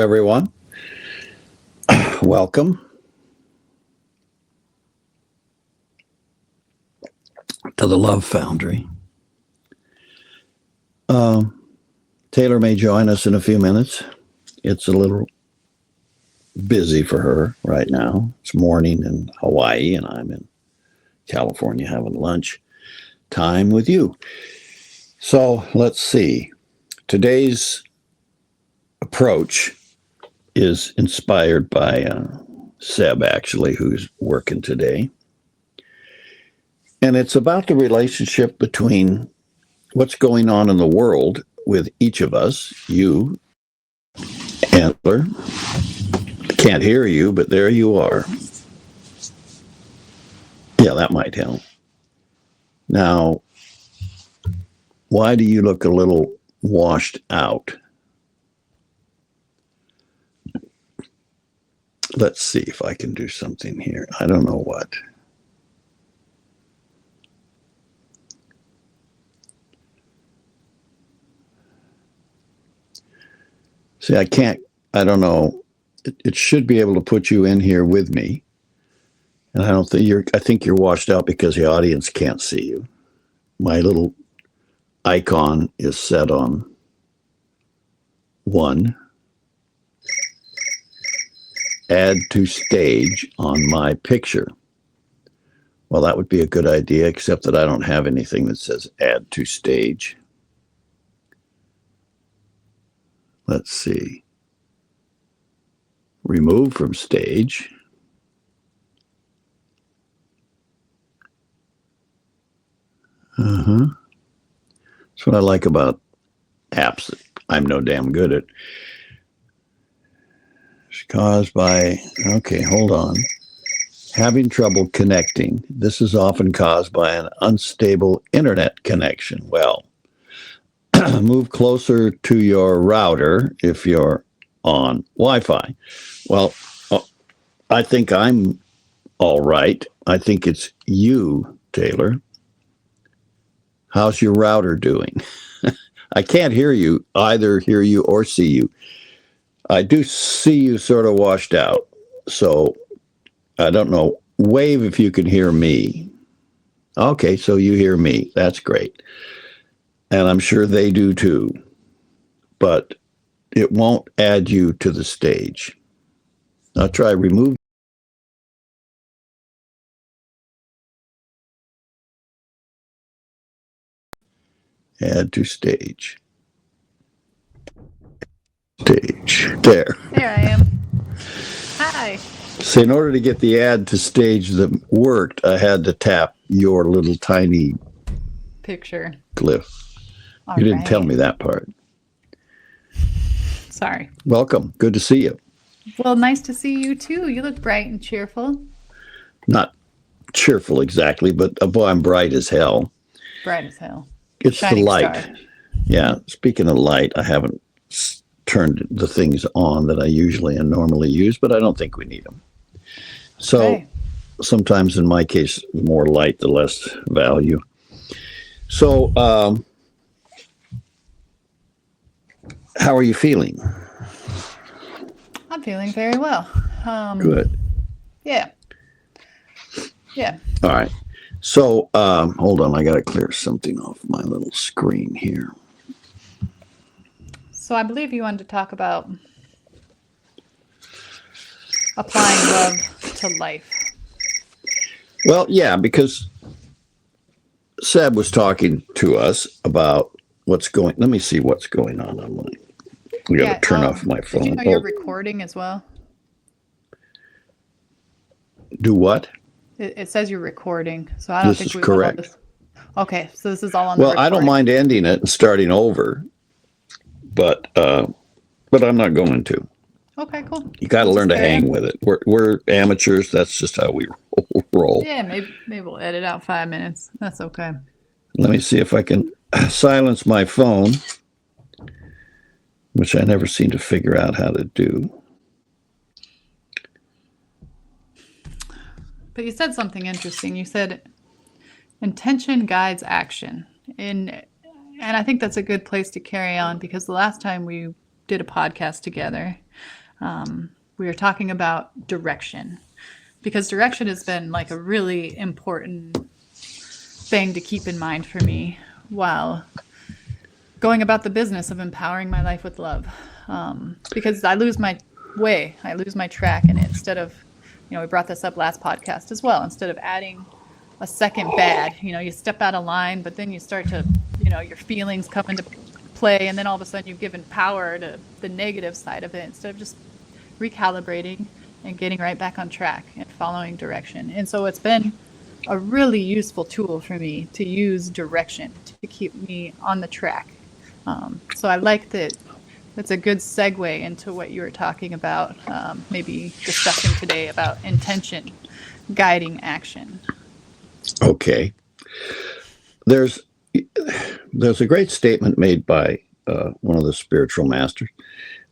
everyone. Welcome to the Love Foundry. Taylor may join us in a few minutes. It's a little busy for her right now. It's morning in Hawaii, and I'm in California having lunch time with you. So let's see. Today's approach is inspired by Seb, actually, who's working today. And it's about the relationship between what's going on in the world with each of us. You, Antler, can't hear you, but there you are. Yeah, that might help. Now, why do you look a little washed out? Let's see if I can do something here. I don't know what. See, I don't know. It should be able to put you in here with me. And I think you're washed out because the audience can't see you. My little icon is set on 1. Add to stage on my picture. Well, that would be a good idea, except that I don't have anything that says add to stage. Let's see. Remove from stage. That's what I like about apps that I'm no damn good at. It's caused by, okay, hold on. Having trouble connecting. This is often caused by an unstable internet connection. Well, move closer to your router if you're on Wi-Fi. Well, I think I'm all right. I think it's you, Taylor. How's your router doing? I can't hear you or see you. I do see you sort of washed out. So I don't know. Wave if you can hear me. Okay, so you hear me. That's great. And I'm sure they do too. But it won't add you to the stage. I'll try remove. Add to stage. Stage. There. There I am. Hi. So in order to get the add to stage that worked, I had to tap your little tiny picture. Glyph. All you didn't right. tell me that part. Sorry. Welcome. Good to see you. Well, nice to see you too. You look bright and cheerful. Not cheerful exactly, but boy, I'm bright as hell. Bright as hell. It's Shining the light. star. Yeah. Speaking of light, I haven't turned the things on that I usually and normally use, but I don't think we need them. So Okay. Sometimes in my case, the more light, the less value. So how are you feeling? I'm feeling very well. Good. Yeah. Yeah. All right. So hold on. I got to clear something off my little screen here. So I believe you wanted to talk about applying love to life. Well, yeah, because Seb was talking to us about what's going. Let me see what's going on my. We got to turn off my phone. Did you know you're recording as well? Do what? It says you're recording, so I don't This think is we correct. want all this. Okay, so this is all on the Well, I don't recording. mind ending it and starting over, but I'm not going to. Okay, cool. You got to learn to Just hang with it. We're amateurs. That's just how we roll. Yeah, maybe we'll edit out 5 minutes. That's okay. Let me see if I can silence my phone, which I never seem to figure out how to do. But you said something interesting. You said intention guides action. And I think that's a good place to carry on, because the last time we did a podcast together, we were talking about direction, because direction has been like a really important thing to keep in mind for me while going about the business of empowering my life with love. Because I lose my way, I lose my track, and instead of, we brought this up last podcast as well, instead of adding a second bad, you step out of line, but then you start to, your feelings come into play, and then all of a sudden you've given power to the negative side of it, instead of just recalibrating and getting right back on track and following direction. And so it's been a really useful tool for me to use direction to keep me on the track. So I like that. That's a good segue into what you were talking about, maybe discussing today about intention guiding action. Okay. There's a great statement made by one of the spiritual masters,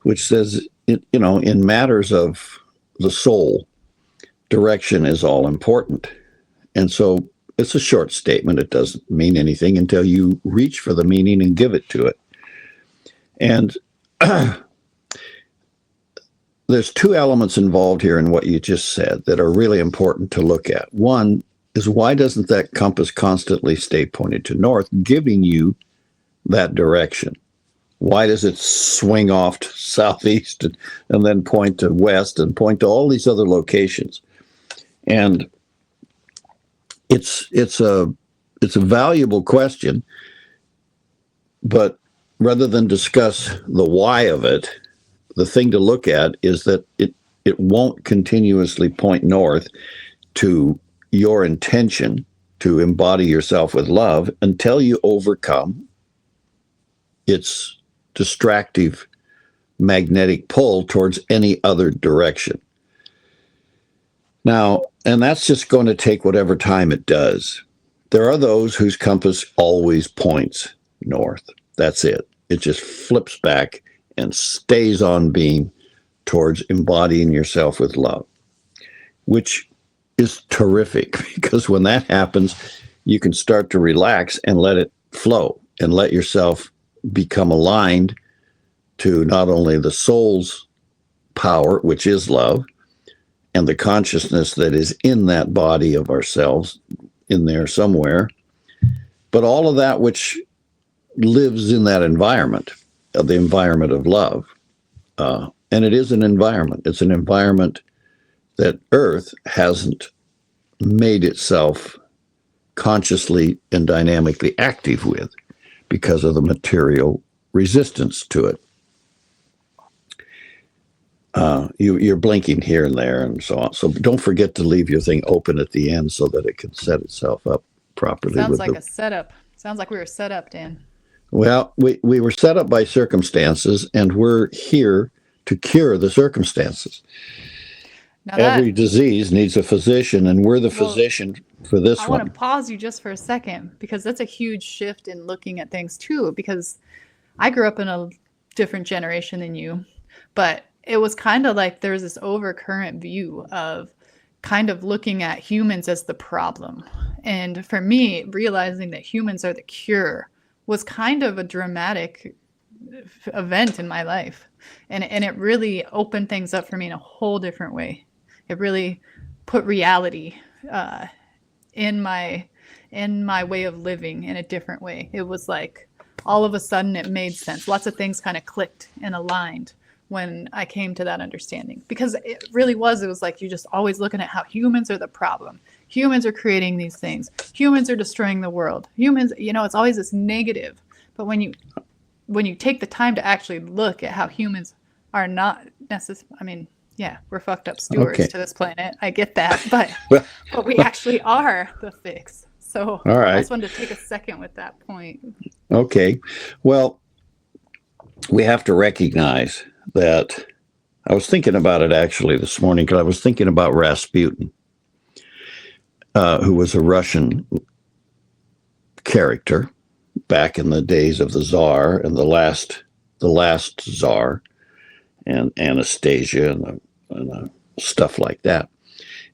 which says, in matters of the soul, direction is all important. And so it's a short statement. It doesn't mean anything until you reach for the meaning and give it to it. And there's two elements involved here in what you just said that are really important to look at. One is, why doesn't that compass constantly stay pointed to north, giving you that direction? Why does it swing off to southeast and then point to west and point to all these other locations? And it's a valuable question, but rather than discuss the why of it, the thing to look at is that it won't continuously point north to your intention to embody yourself with love until you overcome its distractive magnetic pull towards any other direction. Now, and that's just going to take whatever time it does. There are those whose compass always points north. That's it. It just flips back and stays on beam towards embodying yourself with love, which is terrific, because when that happens, you can start to relax and let it flow and let yourself become aligned to not only the soul's power, which is love, and the consciousness that is in that body of ourselves in there somewhere, but all of that which lives in that environment, the environment of love. And it is an environment. It's an environment that Earth hasn't made itself consciously and dynamically active with because of the material resistance to it. You're blinking here and there and so on. So don't forget to leave your thing open at the end so that it can set itself up properly. Sounds like a setup. Sounds like we were set up, Dan. Well, we were set up by circumstances, and we're here to cure the circumstances. Now every disease needs a physician, and we're the physician for this one. I want to pause you just for a second, because that's a huge shift in looking at things too, because I grew up in a different generation than you, but it was kind of like there was this overcurrent view of kind of looking at humans as the problem. And for me, realizing that humans are the cure was kind of a dramatic event in my life. And it really opened things up for me in a whole different way. It really put reality in my way of living in a different way. It was like all of a sudden it made sense. Lots of things kind of clicked and aligned when I came to that understanding, because it was like, you're just always looking at how humans are the problem. Humans are creating these things. Humans are destroying the world. Humans, it's always this negative. But when you take the time to actually look at how humans are not necessarily, we're fucked up stewards to this planet. I get that, but we actually are the fix. So all right. I just wanted to take a second with that point. Okay. Well, we have to recognize that I was thinking about it actually this morning, because I was thinking about Rasputin, who was a Russian character back in the days of the Tsar and the last Tsar and Anastasia and stuff like that.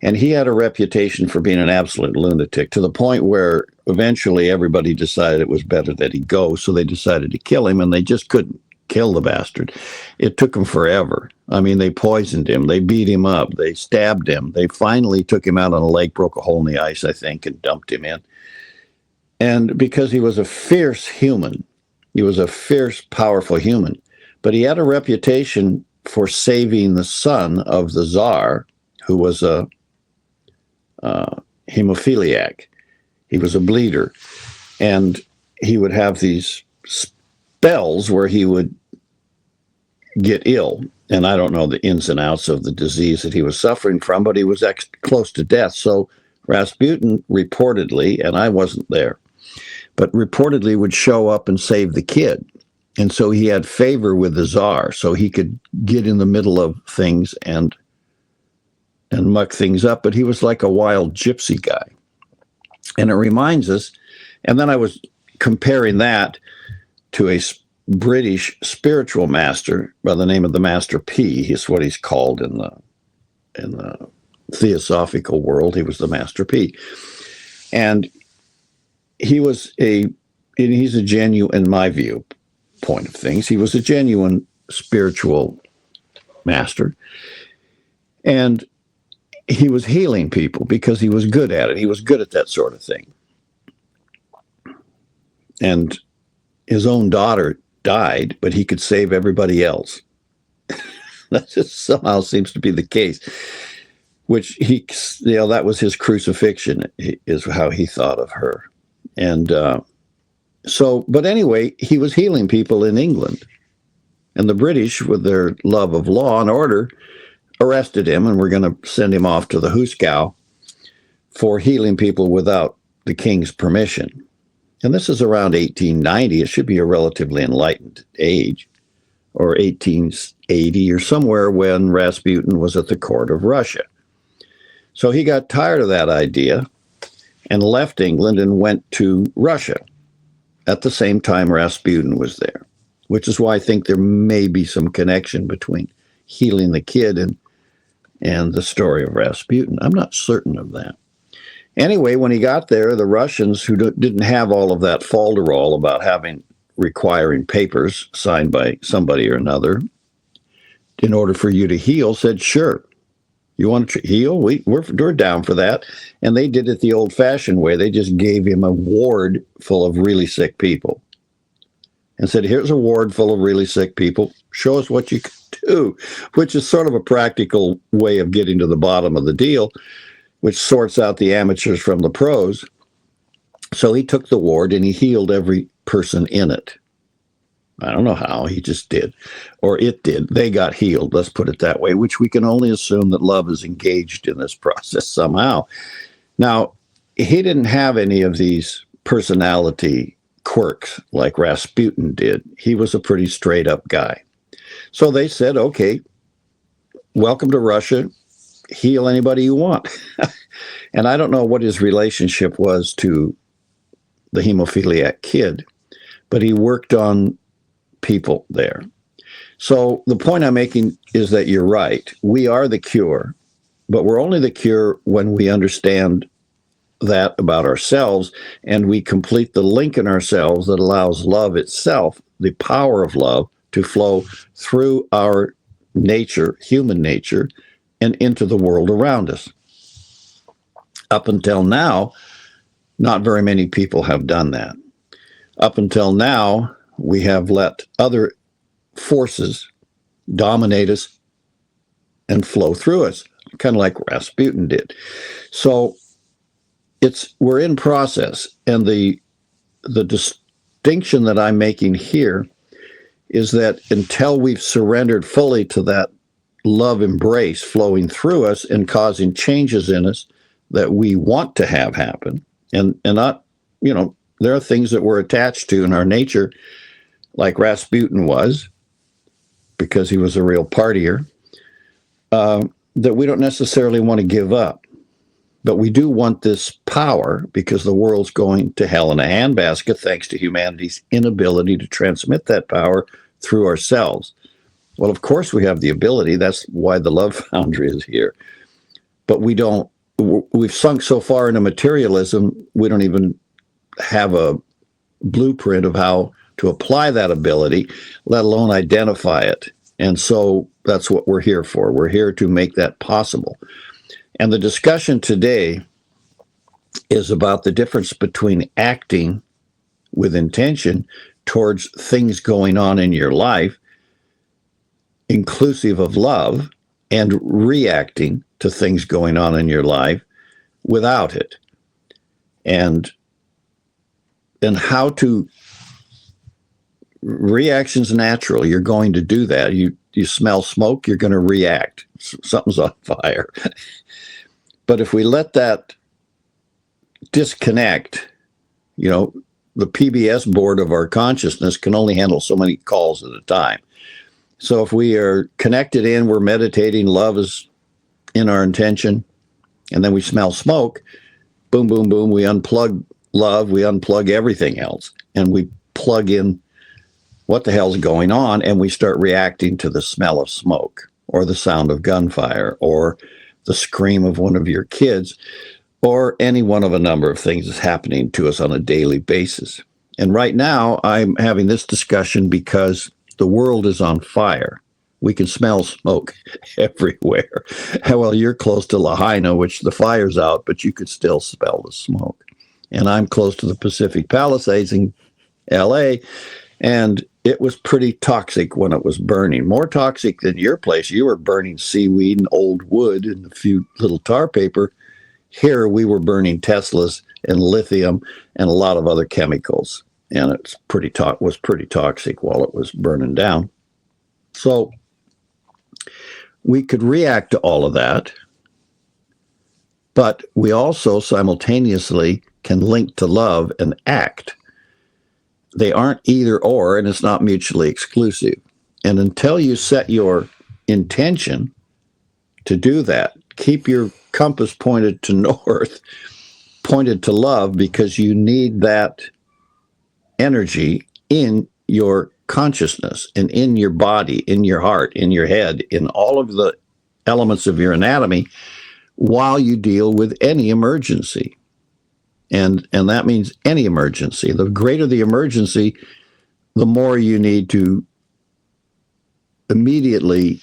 And he had a reputation for being an absolute lunatic, to the point where eventually everybody decided it was better that he go. So they decided to kill him, and they just couldn't. kill the bastard. It took them forever. I mean, they poisoned him. They beat him up. They stabbed him. They finally took him out on a lake, broke a hole in the ice, I think, and dumped him in. And because he was a fierce human, he was a fierce, powerful human, but he had a reputation for saving the son of the Tsar, who was a hemophiliac. He was a bleeder. And he would have these spells where he would get ill. And I don't know the ins and outs of the disease that he was suffering from, but he was close to death. So Rasputin reportedly, and I wasn't there, but reportedly would show up and save the kid. And so he had favor with the Tsar, so he could get in the middle of things and muck things up. But he was like a wild gypsy guy. And it reminds us, and then I was comparing that to a British spiritual master by the name of the Master P. He's what he's called in the theosophical world. He was the Master P. And he's a genuine, in my view, point of things, he was a genuine spiritual master. And he was healing people because he was good at it. He was good at that sort of thing. And his own daughter died, but he could save everybody else. That just somehow seems to be the case, which that was his crucifixion, is how he thought of her. And but anyway, he was healing people in England. And the British, with their love of law and order, arrested him and were going to send him off to the Hooskow for healing people without the king's permission. And this is around 1890. It should be a relatively enlightened age, or 1880 or somewhere, when Rasputin was at the court of Russia. So he got tired of that idea and left England and went to Russia at the same time Rasputin was there, which is why I think there may be some connection between healing the kid and the story of Rasputin. I'm not certain of that. Anyway, when he got there, the Russians, who didn't have all of that falderall about requiring papers signed by somebody or another in order for you to heal, said, sure, you want to heal? We're down for that. And they did it the old-fashioned way. They just gave him a ward full of really sick people and said, here's a ward full of really sick people. Show us what you can do, which is sort of a practical way of getting to the bottom of the deal, which sorts out the amateurs from the pros. So he took the ward and he healed every person in it. I don't know how, he just did, or it did. They got healed, let's put it that way, which we can only assume that love is engaged in this process somehow. Now, he didn't have any of these personality quirks like Rasputin did. He was a pretty straight up guy. So they said, okay, welcome to Russia, heal anybody you want. And I don't know what his relationship was to the hemophiliac kid, but he worked on people there. So the point I'm making is that you're right. We are the cure, but we're only the cure when we understand that about ourselves and we complete the link in ourselves that allows love itself, the power of love, to flow through our nature, human nature, and into the world around us. Up until now, not very many people have done that. Up until now, we have let other forces dominate us and flow through us, kind of like Rasputin did. So we're in process, and the distinction that I'm making here is that until we've surrendered fully to that love embrace flowing through us and causing changes in us that we want to have happen, and not, there are things that we're attached to in our nature, like Rasputin was, because he was a real partier, that we don't necessarily want to give up. But we do want this power because the world's going to hell in a handbasket thanks to humanity's inability to transmit that power through ourselves. Well, of course we have the ability. That's why the Love Foundry is here. But we've sunk so far into materialism, we don't even have a blueprint of how to apply that ability, let alone identify it. And so that's what we're here for. We're here to make that possible. And the discussion today is about the difference between acting with intention towards things going on in your life, inclusive of love, and reacting to things going on in your life without it. And how to reaction's natural. You're going to do that. You smell smoke, you're going to react. Something's on fire. But if we let that disconnect, the PBS board of our consciousness can only handle so many calls at a time. So if we are connected in, we're meditating, love is in our intention, and then we smell smoke, boom, boom, boom, we unplug love, we unplug everything else, and we plug in what the hell's going on, and we start reacting to the smell of smoke, or the sound of gunfire, or the scream of one of your kids, or any one of a number of things that's happening to us on a daily basis. And right now, I'm having this discussion because the world is on fire. We can smell smoke everywhere. Well, you're close to Lahaina, which the fire's out, but you could still smell the smoke. And I'm close to the Pacific Palisades in LA, and it was pretty toxic when it was burning. More toxic than your place. You were burning seaweed and old wood and a few little tar paper. Here we were burning Teslas and lithium and a lot of other chemicals. And it's was pretty toxic while it was burning down. So we could react to all of that, but we also simultaneously can link to love and act. They aren't either or, and it's not mutually exclusive. And until you set your intention to do that, keep your compass pointed to north, pointed to love, because you need that energy in your consciousness and in your body, in your heart, in your head, in all of the elements of your anatomy while you deal with any emergency. And that means any emergency. The greater the emergency, the more you need to immediately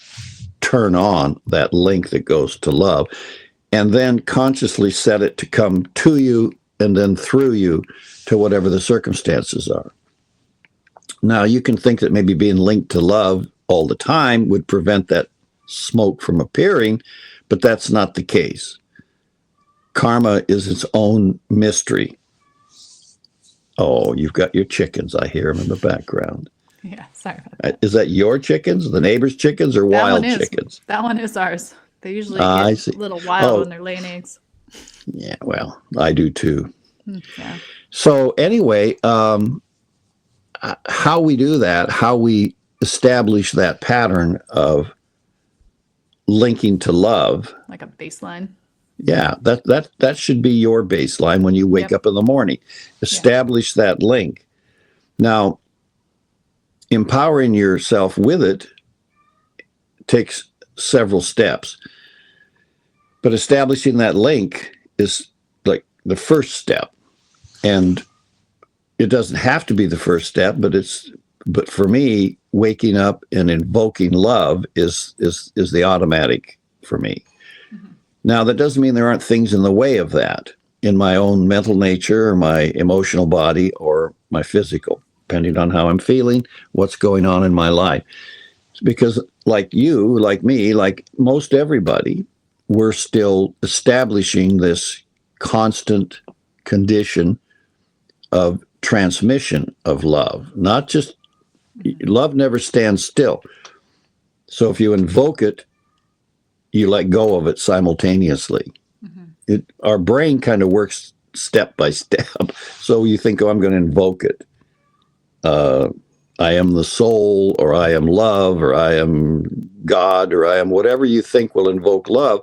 turn on that link that goes to love, and then consciously set it to come to you and then through you to whatever the circumstances are. Now, you can think that maybe being linked to love all the time would prevent that smoke from appearing, but that's not the case. Karma is its own mystery. Oh, you've got your chickens. I hear them in the background. Yeah, sorry about that. Is that your chickens, the neighbor's chickens, or wild chickens? That one is ours. They usually get a little wild when they're laying eggs. Yeah, well, I do too. Yeah. So anyway, how we do that, how we establish that pattern of linking to love. Like a baseline. Yeah, that should be your baseline when you wake up in the morning. Establish that link. Now, empowering yourself with it takes several steps. But establishing that link is like the first step. And it doesn't have to be the first step, but for me, waking up and invoking love is the automatic for me. Mm-hmm. Now, that doesn't mean there aren't things in the way of that in my own mental nature or my emotional body or my physical, depending on how I'm feeling, what's going on in my life. Because like you, like me, like most everybody, we're still establishing this constant condition of transmission of love. Not just, love never stands still. So if you invoke it, you let go of it simultaneously. Mm-hmm. Our brain kind of works step by step. So you think, oh, I'm going to invoke it. I am the soul, or I am love, or I am God, or I am whatever you think will invoke love.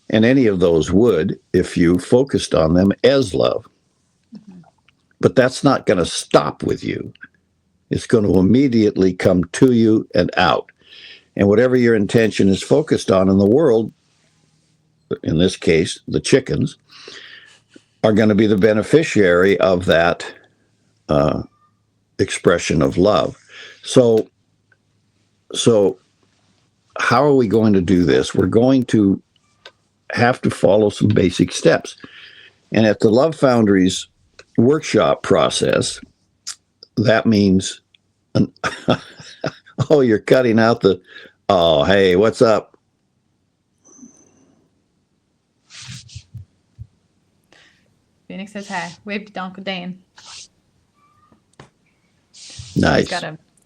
And any of those would, if you focused on them as love. Mm-hmm. But that's not going to stop with you. It's going to immediately come to you and out. And whatever your intention is focused on in the world, in this case, the chickens, are going to be the beneficiary of that expression of love. So how are we going to do this? We're going to have to follow some basic steps. And at the Love Foundry's workshop process, that means, oh, you're cutting out oh, hey, what's up? Phoenix says hi. Wave to Uncle Dane. Nice.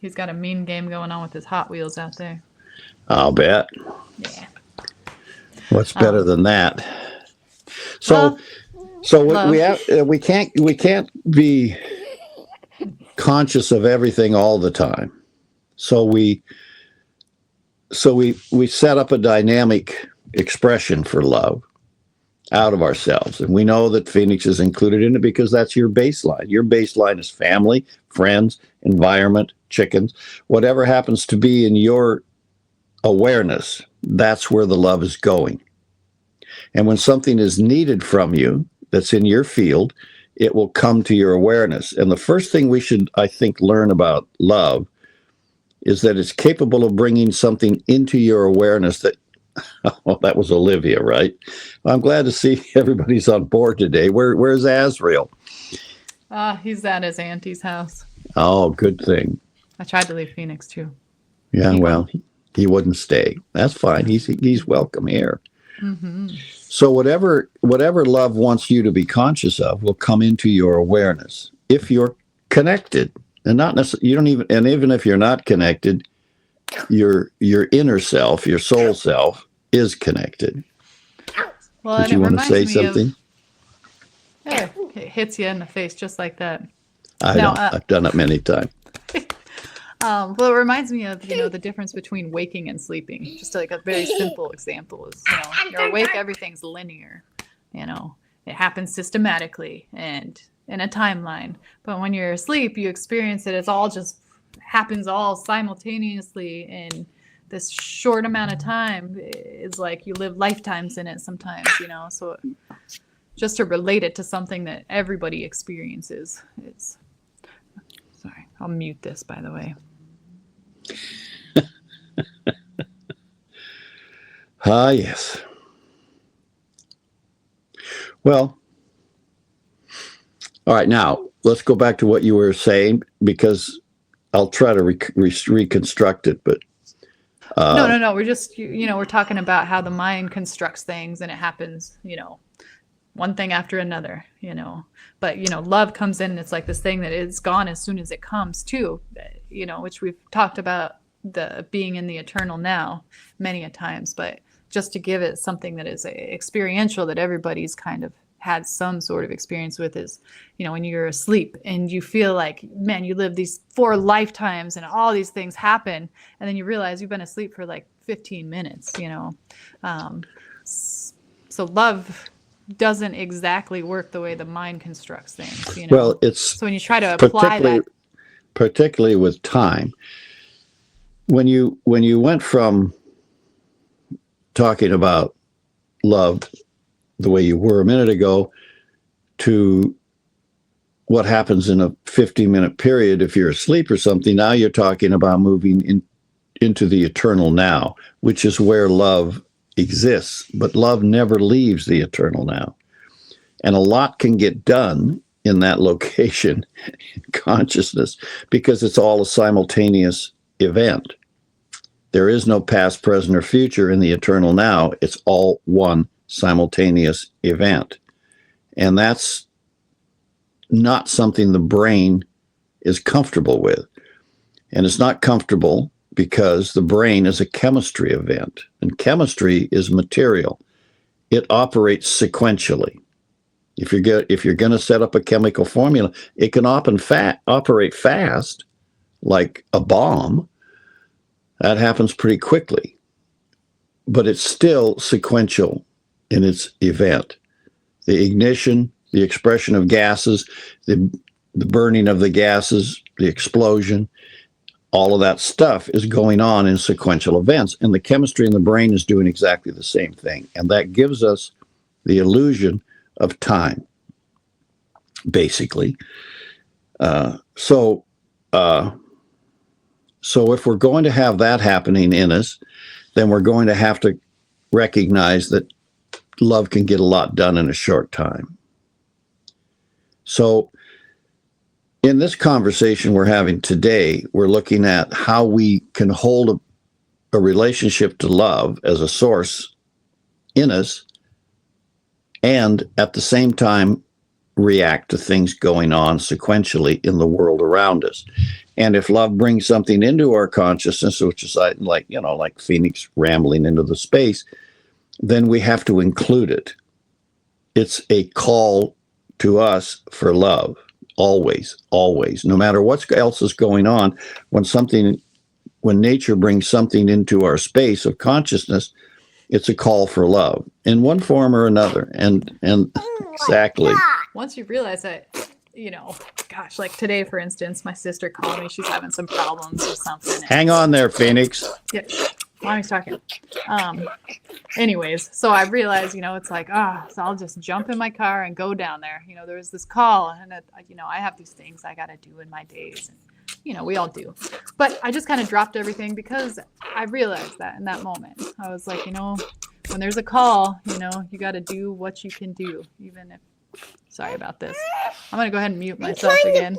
He's got a mean game going on with his Hot Wheels out there. I'll bet. Yeah. What's better than that? So we can't be conscious of everything all the time. So we set up a dynamic expression for love out of ourselves. And we know that Phoenix is included in it because that's your baseline. Your baseline is family, friends, environment, chickens, whatever happens to be in your awareness, that's where the love is going. And when something is needed from you that's in your field, it will come to your awareness. And the first thing we should, I think, learn about love is that it's capable of bringing something into your awareness that, well, that was Olivia, right? I'm glad to see everybody's on board today. Where's Azrael? He's at his auntie's house. Oh, good thing. I tried to leave Phoenix too. Yeah, he wouldn't stay. That's fine. He's welcome here. Mm-hmm. So whatever love wants you to be conscious of will come into your awareness if you're connected, and not necessarily. You don't even. And even if you're not connected, your inner self, your soul self, is connected. Well, did you want to say something? It hits you in the face just like that. I've done it many times. Well, it reminds me of, the difference between waking and sleeping. Just like a very simple example is, you're awake, everything's linear. It happens systematically and in a timeline. But when you're asleep, you experience it as all just happens all simultaneously in this short amount of time. It's like you live lifetimes in it sometimes, So just to relate it to something that everybody experiences, sorry, I'll mute this, by the way. Yes. Well, all right, now let's go back to what you were saying, because I'll try to reconstruct it, but no, we're just, we're talking about how the mind constructs things and it happens, one thing after another, but love comes in and it's like this thing that is gone as soon as it comes too, which we've talked about, the being in the eternal now many a times, but just to give it something that is experiential, that everybody's kind of had some sort of experience with, is, when you're asleep and you feel like, man, you live these 4 lifetimes and all these things happen, and then you realize you've been asleep for like 15 minutes, so love doesn't exactly work the way the mind constructs things, Well, it's so when you try to apply that, particularly with time, when you went from talking about love the way you were a minute ago to what happens in a 15-minute period if you're asleep or something, now you're talking about moving into the eternal now, which is where love exists. But love never leaves the eternal now. And a lot can get done in that location in consciousness because it's all a simultaneous event. There is no past, present, or future in the eternal now. It's all one simultaneous event. And that's not something the brain is comfortable with. And it's not comfortable because the brain is a chemistry event, and chemistry is material. It operates sequentially. If you're going to set up a chemical formula, it can operate fast, like a bomb. That happens pretty quickly, but it's still sequential in its event. The ignition, the expression of gases, the burning of the gases, the explosion, all of that stuff is going on in sequential events. And the chemistry in the brain is doing exactly the same thing. And that gives us the illusion of time, basically. So So if we're going to have that happening in us, then we're going to have to recognize that love can get a lot done in a short time. So in this conversation we're having today, we're looking at how we can hold a relationship to love as a source in us and at the same time react to things going on sequentially in the world around us. And if love brings something into our consciousness, which is like Phoenix rambling into the space, then we have to include it. It's a call to us for love, always, always. No matter what else is going on, when nature brings something into our space of consciousness, it's a call for love in one form or another. And exactly. Once you realize that, gosh, like today, for instance, my sister called me. She's having some problems or something. Hang on there, Phoenix. Yeah, mommy's talking. Anyways, so I realized, it's like, so I'll just jump in my car and go down there. There was this call, and I have these things I got to do in my days. And, we all do. But I just kind of dropped everything because I realized that in that moment. I was like, when there's a call, you got to do what you can do, even if. Sorry about this. I'm going to go ahead and mute myself again.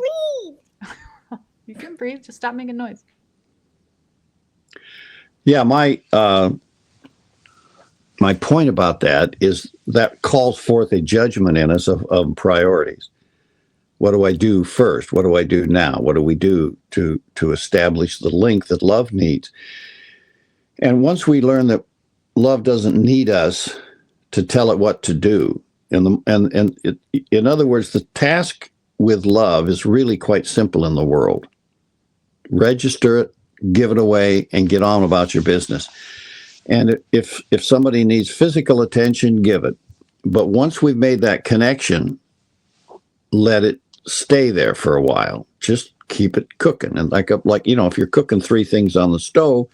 You can breathe. Just stop making noise. Yeah, my point about that is that calls forth a judgment in us of priorities. What do I do first? What do I do now? What do we do to establish the link that love needs? And once we learn that love doesn't need us to tell it what to do, in other words, the task with love is really quite simple in the world. Register it, give it away, and get on about your business. And if somebody needs physical attention, give it. But once we've made that connection, let it stay there for a while. Just keep it cooking. And like if you're cooking 3 things on the stove,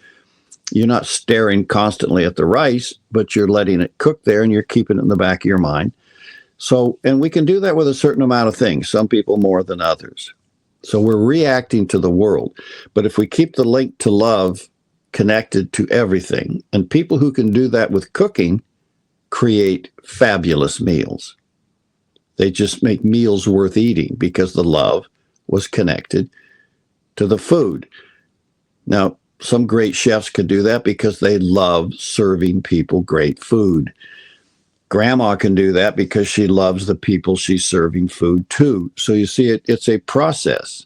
you're not staring constantly at the rice, but you're letting it cook there and you're keeping it in the back of your mind. So, and we can do that with a certain amount of things, some people more than others. So we're reacting to the world. But if we keep the link to love connected to everything, and people who can do that with cooking create fabulous meals. They just make meals worth eating because the love was connected to the food. Now, some great chefs could do that because they love serving people great food. Grandma can do that because she loves the people she's serving food to. So you see, it's a process.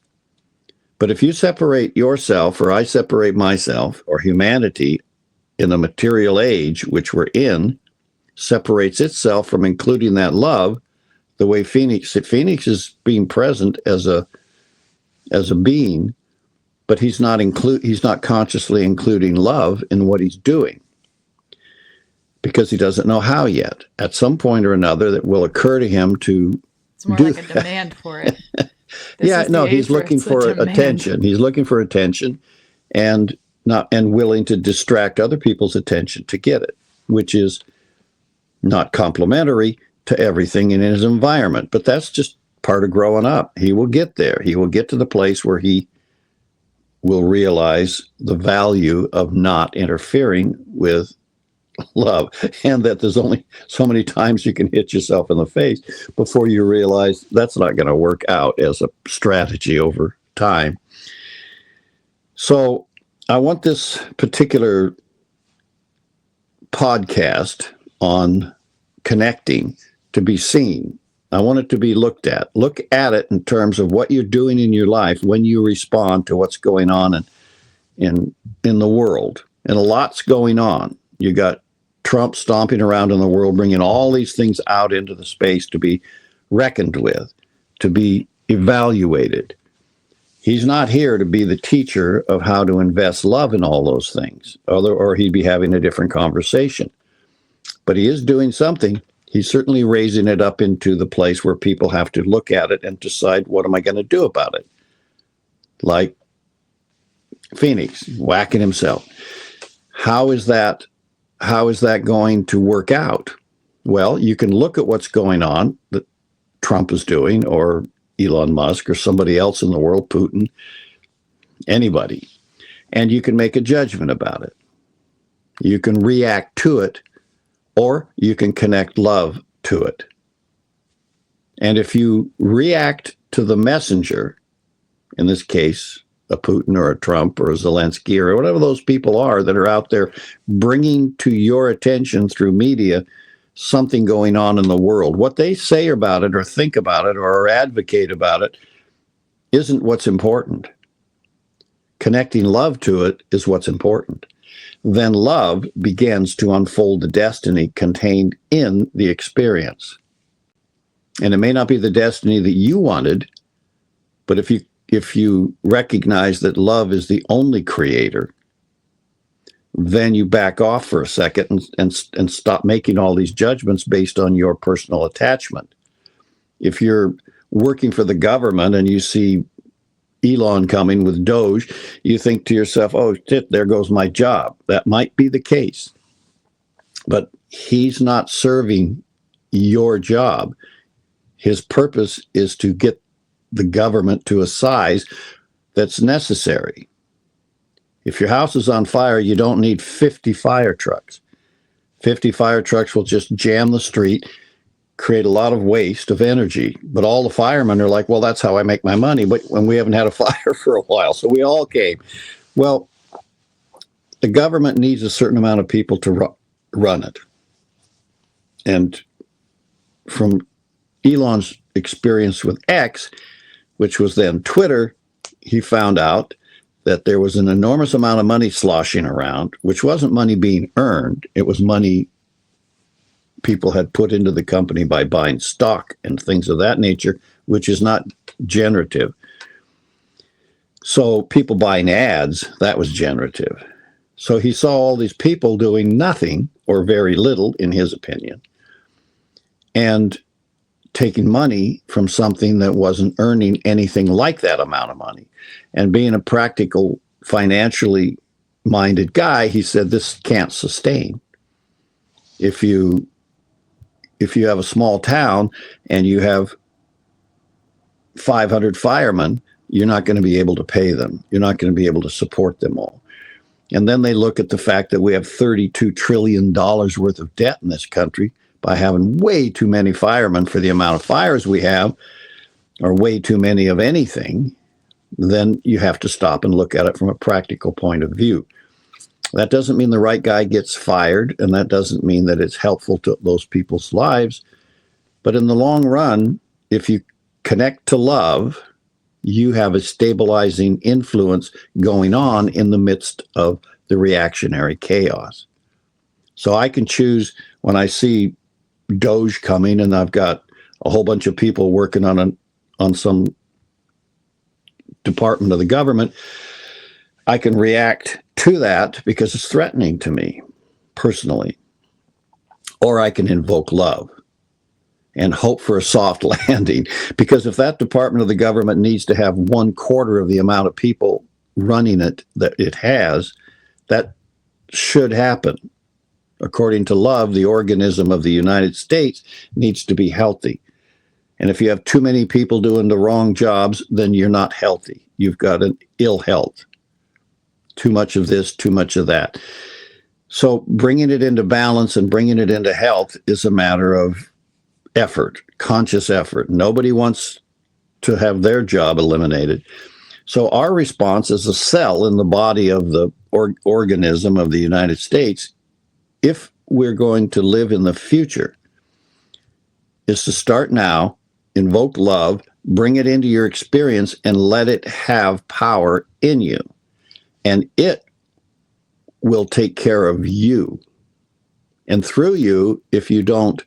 But if you separate yourself, or I separate myself, or humanity in the material age, which we're in, separates itself from including that love, the way Phoenix is being present as a being, but he's not consciously including love in what he's doing because he doesn't know how yet. At some point or another, that will occur to him to It's more like a demand for it. He's looking for attention. He's looking for attention and willing to distract other people's attention to get it, which is not complementary to everything in his environment. But that's just part of growing up. He will get there. He will get to the place where he will realize the value of not interfering with love, and that there's only so many times you can hit yourself in the face before you realize that's not going to work out as a strategy over time. So I want this particular podcast on connecting to be seen. I want it to be looked at. Look at it in terms of what you're doing in your life when you respond to what's going on in the world. And a lot's going on. You got Trump stomping around in the world, bringing all these things out into the space to be reckoned with, to be evaluated. He's not here to be the teacher of how to invest love in all those things, or he'd be having a different conversation. But he is doing something. He's certainly raising it up into the place where people have to look at it and decide, what am I going to do about it? Like Phoenix whacking himself. How is that going to work out? Well, you can look at what's going on that Trump is doing, or Elon Musk, or somebody else in the world, Putin, anybody, and you can make a judgment about it. You can react to it, or you can connect love to it. And if you react to the messenger, in this case, a Putin or a Trump or a Zelensky or whatever those people are that are out there bringing to your attention through media something going on in the world, what they say about it or think about it or advocate about it isn't what's important. Connecting love to it is what's important. Then love begins to unfold the destiny contained in the experience. And it may not be the destiny that you wanted, but if you recognize that love is the only creator, then you back off for a second and stop making all these judgments based on your personal attachment. If you're working for the government and you see Elon coming with Doge, you think to yourself, oh, shit, there goes my job. That might be the case. But he's not serving your job. His purpose is to get the government to a size that's necessary. If your house is on fire, you don't need 50 fire trucks. 50 fire trucks will just jam the street, create a lot of waste of energy. But all the firemen are like, well, that's how I make my money. But when we haven't had a fire for a while, so we all came. Well, the government needs a certain amount of people to run it. And from Elon's experience with X, which was then Twitter, he found out that there was an enormous amount of money sloshing around, which wasn't money being earned. It was money people had put into the company by buying stock and things of that nature, which is not generative. So people buying ads, that was generative. So he saw all these people doing nothing or very little, in his opinion, and taking money from something that wasn't earning anything like that amount of money. And being a practical, financially minded guy, he said, this can't sustain. If you have a small town and you have 500 firemen, you're not going to be able to pay them. You're not going to be able to support them all. And then they look at the fact that we have $32 trillion worth of debt in this country by having way too many firemen for the amount of fires we have, or way too many of anything. Then you have to stop and look at it from a practical point of view. That doesn't mean the right guy gets fired, and that doesn't mean that it's helpful to those people's lives. But in the long run, if you connect to love, you have a stabilizing influence going on in the midst of the reactionary chaos. So I can choose when I see Doge coming and I've got a whole bunch of people working on some department of the government, I can react to that because it's threatening to me personally. Or I can invoke love and hope for a soft landing. Because if that department of the government needs to have 1/4 of the amount of people running it that it has, that should happen. According to love, the organism of the United States needs to be healthy. And if you have too many people doing the wrong jobs, then you're not healthy. You've got an ill health. Too much of this, too much of that. So bringing it into balance and bringing it into health is a matter of effort, conscious effort. Nobody wants to have their job eliminated. So our response as a cell in the body of the organism of the United States, if we're going to live in the future, is to start now, invoke love, bring it into your experience, and let it have power in you. And it will take care of you. And through you, if you don't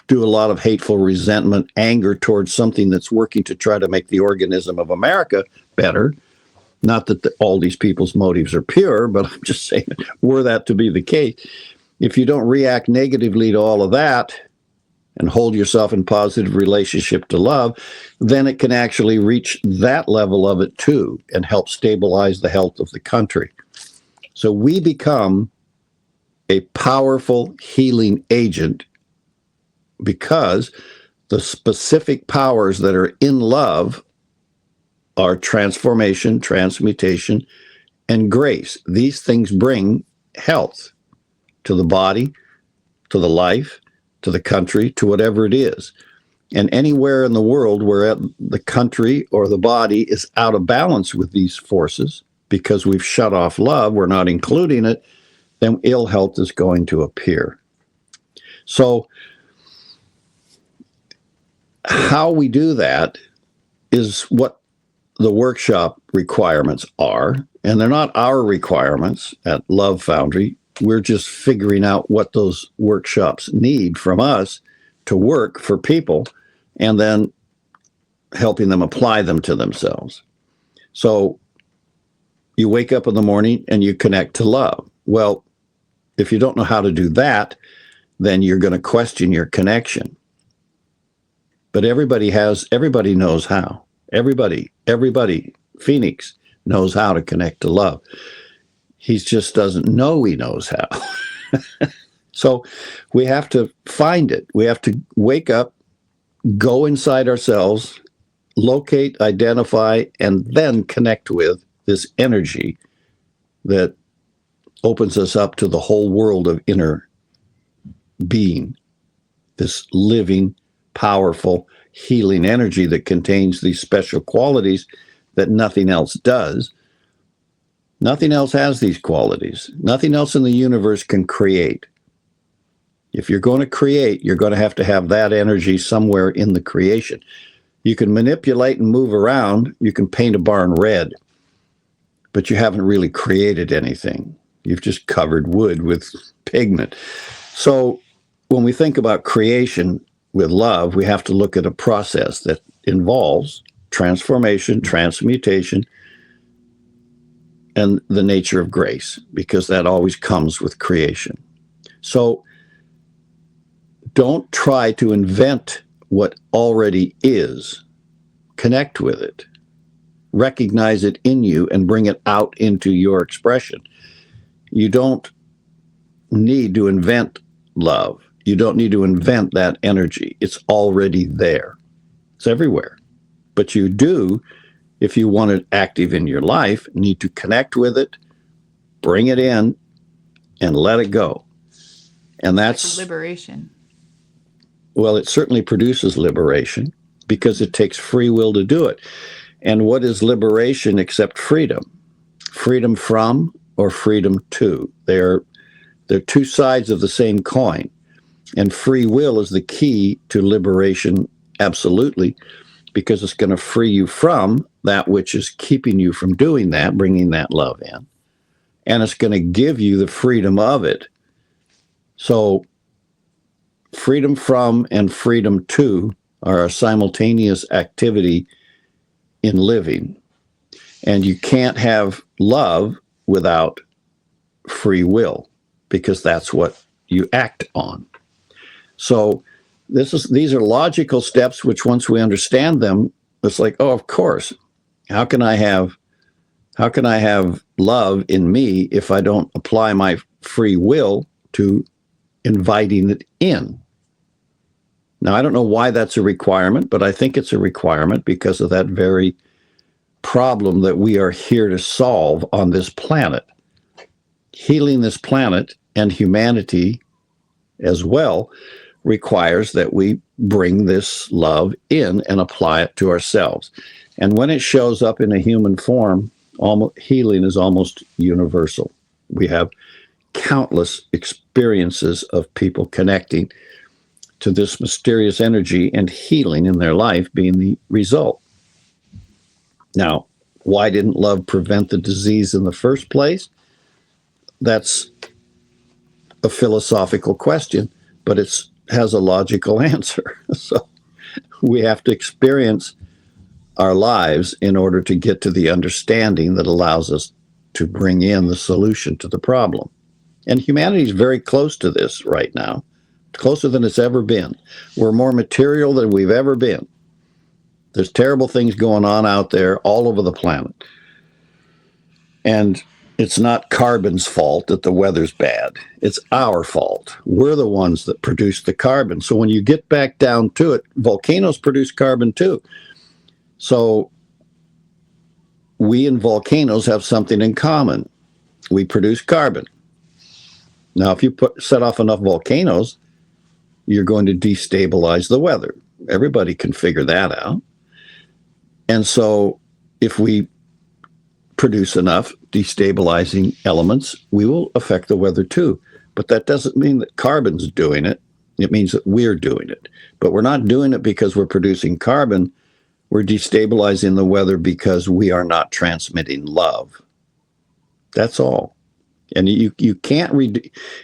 do a lot of hateful resentment, anger towards something that's working to try to make the organism of America better, not that all these people's motives are pure, but I'm just saying, were that to be the case, if you don't react negatively to all of that and hold yourself in positive relationship to love, then it can actually reach that level of it too and help stabilize the health of the country. So we become a powerful healing agent because the specific powers that are in love are transformation, transmutation, and grace. These things bring health to the body, to the life, to the country, to whatever it is. And anywhere in the world where the country or the body is out of balance with these forces, because we've shut off love, we're not including it, then ill health is going to appear. So how we do that is what the workshop requirements are. And they're not our requirements at Love Foundry. We're just figuring out what those workshops need from us to work for people, and then helping them apply them to themselves. So you wake up in the morning and you connect to love. Well, if you don't know how to do that, then you're going to question your connection. But everybody knows how. Everybody, Phoenix knows how to connect to love. He just doesn't know he knows how. So we have to find it. We have to wake up, go inside ourselves, locate, identify, and then connect with this energy that opens us up to the whole world of inner being, this living, powerful, healing energy that contains these special qualities that nothing else does. Nothing else has these qualities. Nothing else in the universe can create. If you're going to create, you're going to have that energy somewhere in the creation. You can manipulate and move around. You can paint a barn red, but you haven't really created anything. You've just covered wood with pigment. So when we think about creation with love, we have to look at a process that involves transformation, transmutation, and the nature of grace, because that always comes with creation. So don't try to invent what already is. Connect with it. Recognize it in you and bring it out into your expression. You don't need to invent love. You don't need to invent that energy. It's already there. It's everywhere. But you do, if you want it active in your life, need to connect with it, bring it in, and let it go. And that's liberation. Well, it certainly produces liberation because it takes free will to do it. And what is liberation except freedom? Freedom from or freedom to. They're two sides of the same coin. And free will is the key to liberation, absolutely, because it's going to free you from that which is keeping you from doing that, bringing that love in. And it's going to give you the freedom of it. So freedom from and freedom to are a simultaneous activity in living. And you can't have love without free will, because that's what you act on. So these are logical steps, which once we understand them, it's like, oh, of course. How can I have love in me if I don't apply my free will to inviting it in? Now, I don't know why that's a requirement, but I think it's a requirement because of that very problem that we are here to solve on this planet. Healing this planet and humanity as well requires that we bring this love in and apply it to ourselves. And when it shows up in a human form, healing is almost universal. We have countless experiences of people connecting to this mysterious energy and healing in their life being the result. Now, why didn't love prevent the disease in the first place? That's a philosophical question, but it has a logical answer. So we have to experience our lives in order to get to the understanding that allows us to bring in the solution to the problem. And humanity is very close to this right now, closer than it's ever been. We're more material than we've ever been. There's terrible things going on out there all over the planet. And it's not carbon's fault that the weather's bad. It's our fault. We're the ones that produce the carbon. So when you get back down to it, volcanoes produce carbon too. So we and volcanoes have something in common. We produce carbon. Now, if you set off enough volcanoes, you're going to destabilize the weather. Everybody can figure that out. And so if we produce enough destabilizing elements, we will affect the weather too. But that doesn't mean that carbon's doing it. It means that we're doing it. But we're not doing it because we're producing carbon. We're destabilizing the weather because we are not transmitting love. That's all. And you can't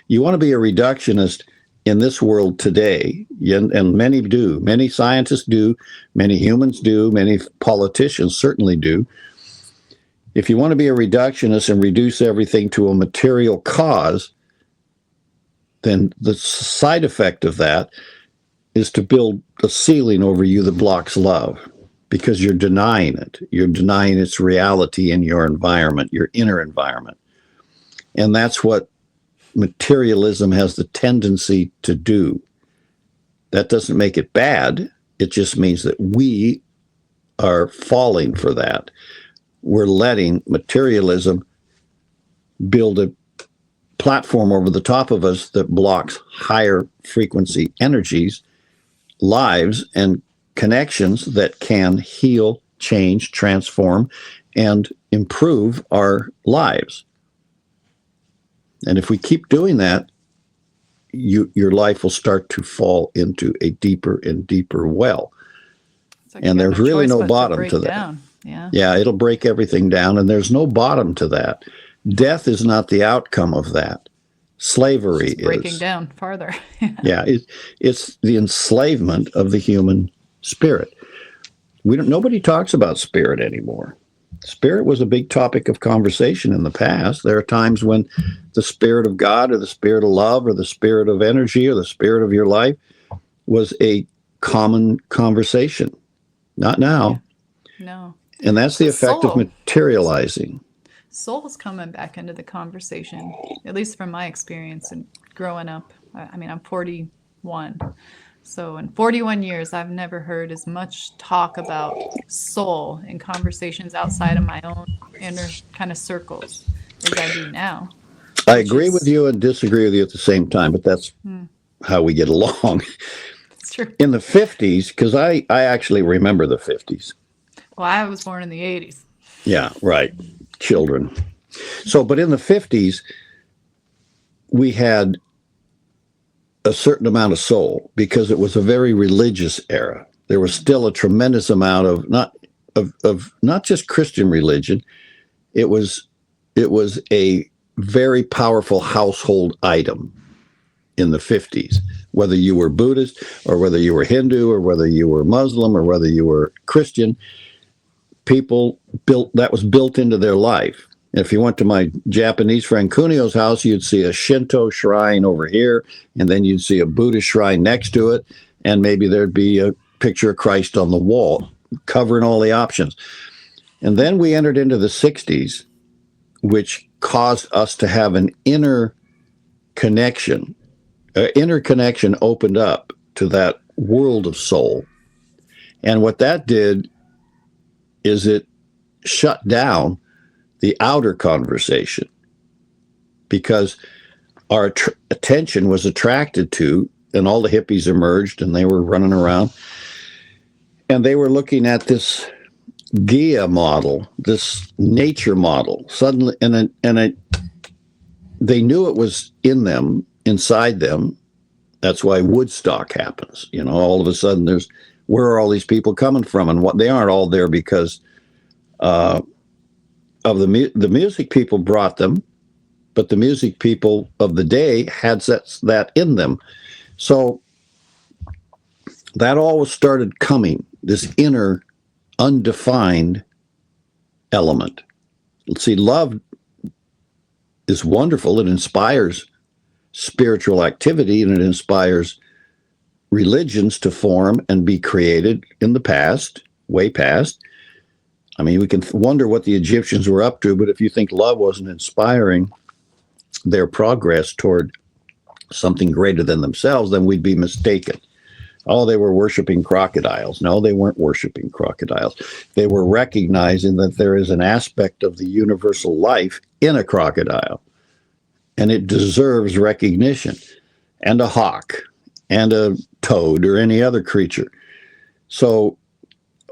you want to be a reductionist in this world today, and many do. Many scientists do, many humans do, many politicians certainly do. If you want to be a reductionist and reduce everything to a material cause, then the side effect of that is to build a ceiling over you that blocks love, because you're denying it. You're denying its reality in your environment, your inner environment. And that's what materialism has the tendency to do. That doesn't make it bad. It just means that we are falling for that. We're letting materialism build a platform over the top of us that blocks higher frequency energies, lives, and connections that can heal, change, transform, and improve our lives. And if we keep doing that, your life will start to fall into a deeper and deeper well. Like and there's really no bottom to that. Down. Yeah, it'll break everything down, and there's no bottom to that. Death is not the outcome of that. Slavery is breaking down farther. Yeah, it's the enslavement of the human spirit. Nobody talks about spirit anymore. Spirit was a big topic of conversation in the past. There are times when the spirit of God or the spirit of love or the spirit of energy or the spirit of your life was a common conversation. Not now. Yeah. No. And that's the effect of materializing. Soul is coming back into the conversation, at least from my experience and growing up. I mean, I'm 41. So in 41 years, I've never heard as much talk about soul in conversations outside of my own inner kind of circles as I do now. I agree with you and disagree with you at the same time, but that's how we get along. It's true. In the 50s, because I actually remember the 50s. Well, I was born in the 80s. Yeah, right. Children. So, but in the 50s, we had a certain amount of soul because it was a very religious era. There was still a tremendous amount of not just Christian religion. It was a very powerful household item in the 50s, whether you were Buddhist or whether you were Hindu or whether you were Muslim or whether you were Christian. People that was built into their life. If you went to my Japanese friend Kunio's house, you'd see a Shinto shrine over here, and then you'd see a Buddhist shrine next to it, and maybe there'd be a picture of Christ on the wall, covering all the options. And then we entered into the 60s, which caused us to have an inner connection. Inner connection opened up to that world of soul. And what that did is it shut down the outer conversation, because our attention was attracted to, and all the hippies emerged and they were running around and they were looking at this Gaia model, this nature model. Suddenly, they knew it was in them, inside them. That's why Woodstock happens. You know, all of a sudden where are all these people coming from? And what, they aren't all there because of the music people brought them, but the music people of the day had that in them. So that all started coming, this inner undefined element. See, love is wonderful. It inspires spiritual activity, and it inspires religions to form and be created in the past, way past. I mean, we can wonder what the Egyptians were up to, but if you think love wasn't inspiring their progress toward something greater than themselves, then we'd be mistaken. Oh, they were worshiping crocodiles. No, they weren't worshiping crocodiles. They were recognizing that there is an aspect of the universal life in a crocodile, and it deserves recognition, and a hawk, and a toad, or any other creature. So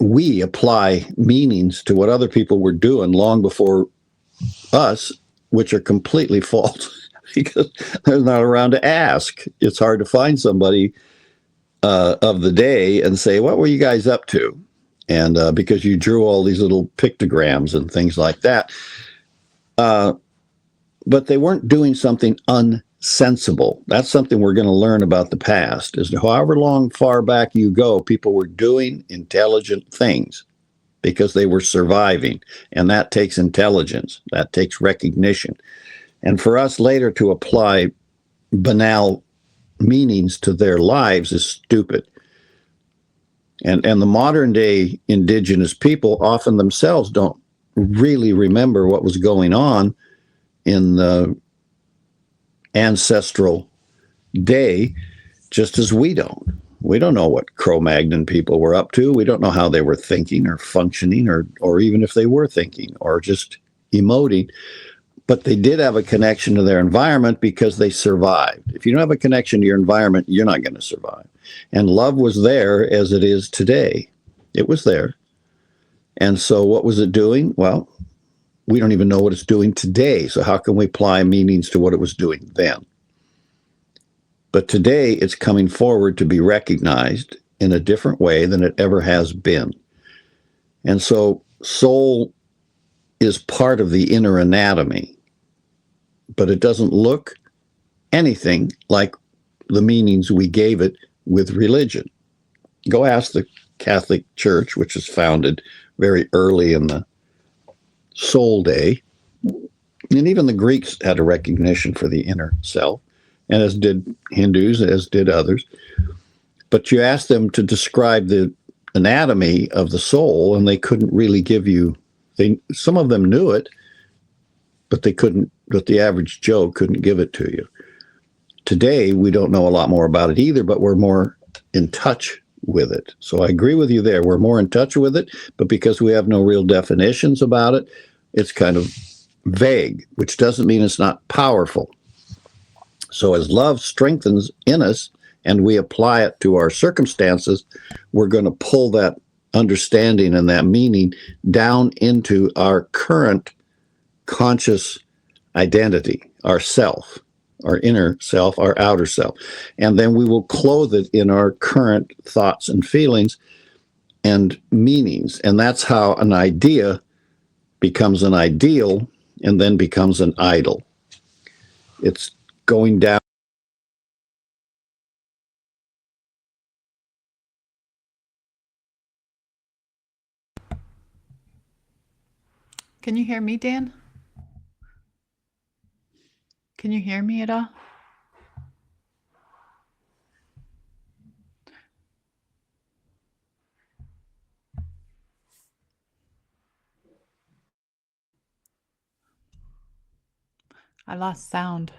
we apply meanings to what other people were doing long before us, which are completely false because they're not around to ask. It's hard to find somebody of the day and say, what were you guys up to? And because you drew all these little pictograms and things like that. But they weren't doing something unsensible. That's something we're going to learn about the past, is however long far back you go, people were doing intelligent things because they were surviving. And that takes intelligence. That takes recognition. And for us later to apply banal meanings to their lives is stupid. And the modern day indigenous people often themselves don't really remember what was going on in the ancestral day, just as we don't. We don't know what Cro-Magnon people were up to. We don't know how they were thinking or functioning, or even if they were thinking or just emoting. But they did have a connection to their environment because they survived. If you don't have a connection to your environment, you're not going to survive. And love was there as it is today. It was there. And so what was it doing? Well, we don't even know what it's doing today. So how can we apply meanings to what it was doing then? But today it's coming forward to be recognized in a different way than it ever has been. And so soul is part of the inner anatomy, but it doesn't look anything like the meanings we gave it with religion. Go ask the Catholic Church, which was founded very early in the soul day. And even the Greeks had a recognition for the inner self, and as did Hindus, as did others. But you ask them to describe the anatomy of the soul, and they couldn't really give you. Some of them knew it, but they couldn't. But the average Joe couldn't give it to you. Today, we don't know a lot more about it either, but we're more in touch with it. So I agree with you there. We're more in touch with it, but because we have no real definitions about it, it's kind of vague, which doesn't mean it's not powerful. So as love strengthens in us and we apply it to our circumstances, we're going to pull that understanding and that meaning down into our current conscious identity, our self, our inner self, our outer self. And then we will clothe it in our current thoughts and feelings and meanings. And that's how an idea becomes an ideal and then becomes an idol. It's going down. Can you hear me, Dan? Can you hear me at all? I lost sound.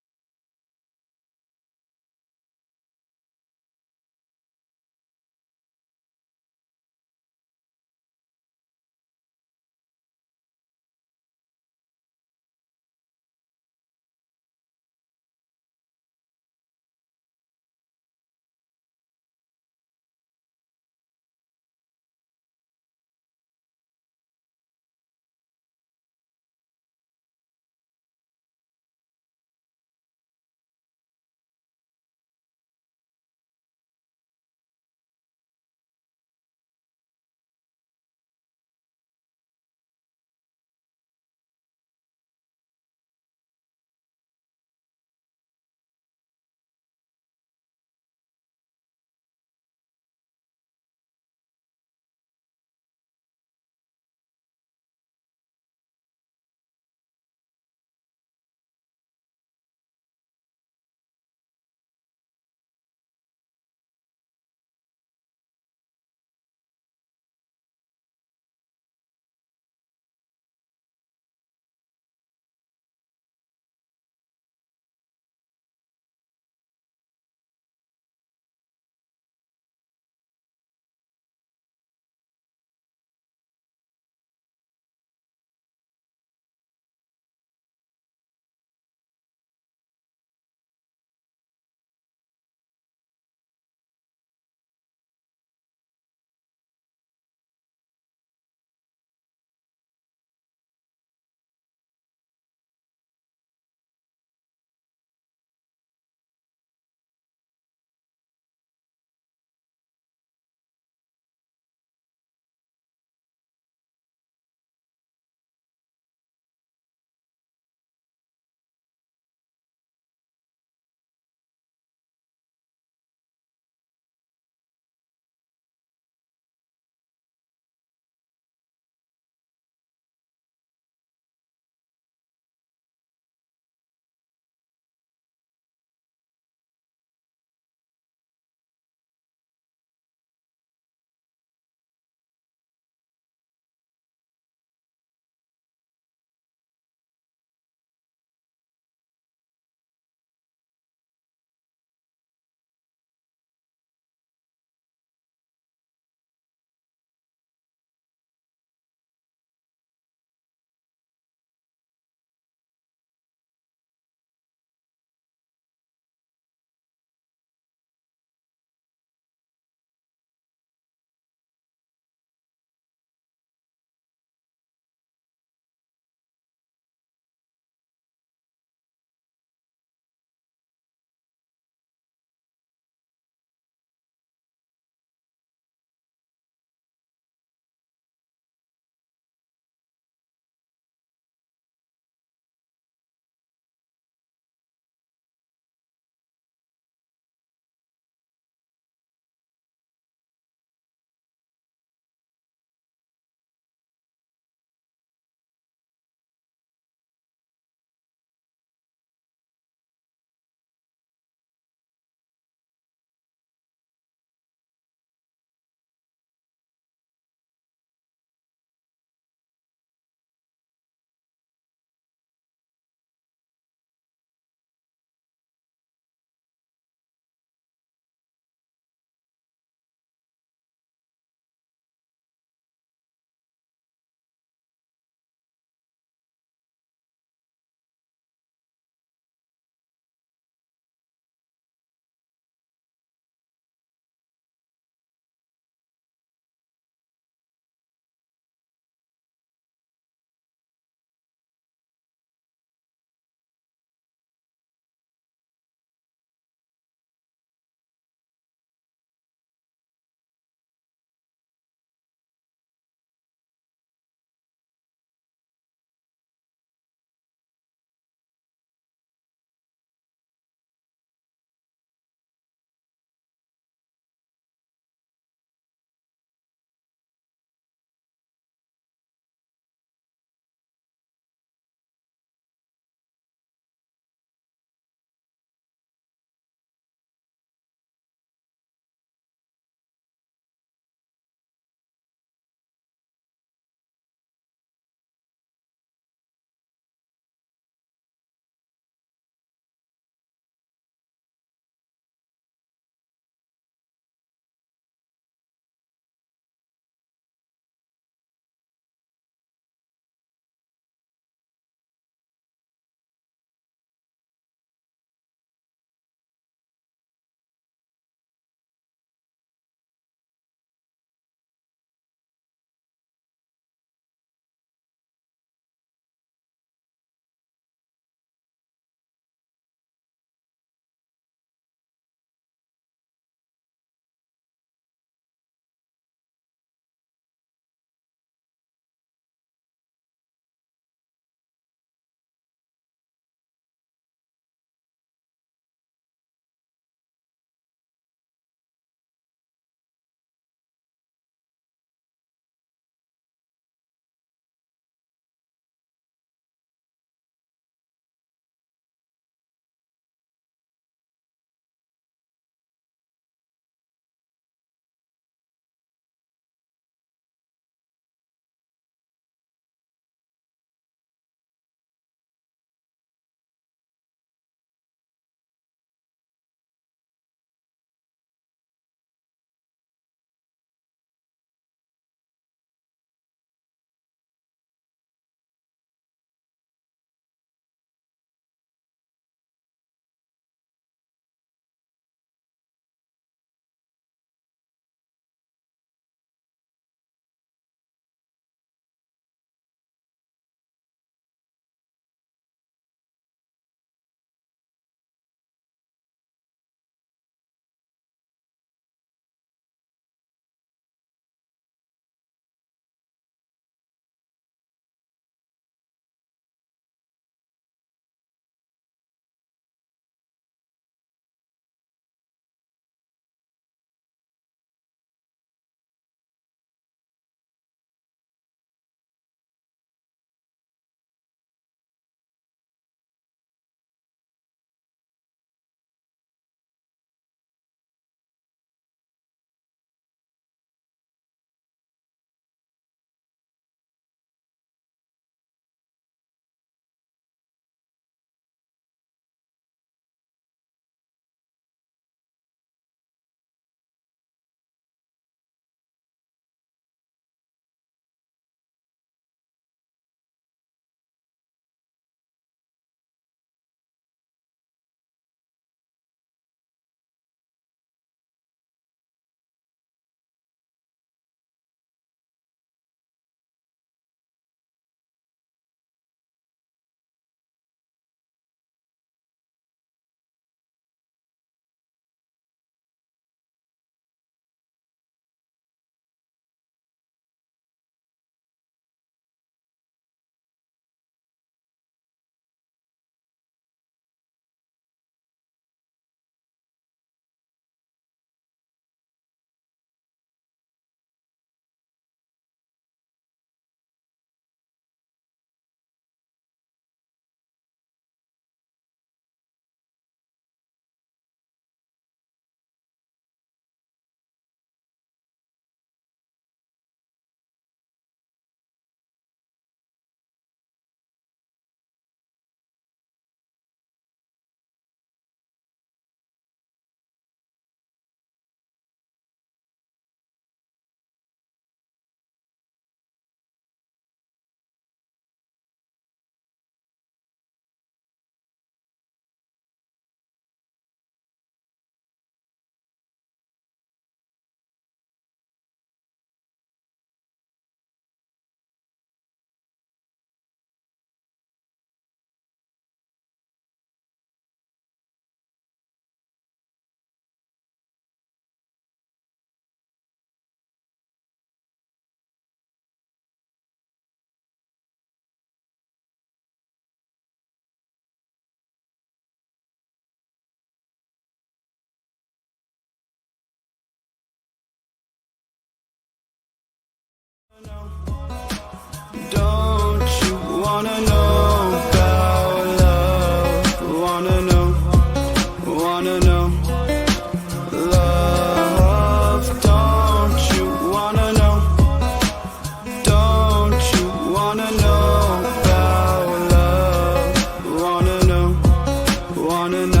wanna know.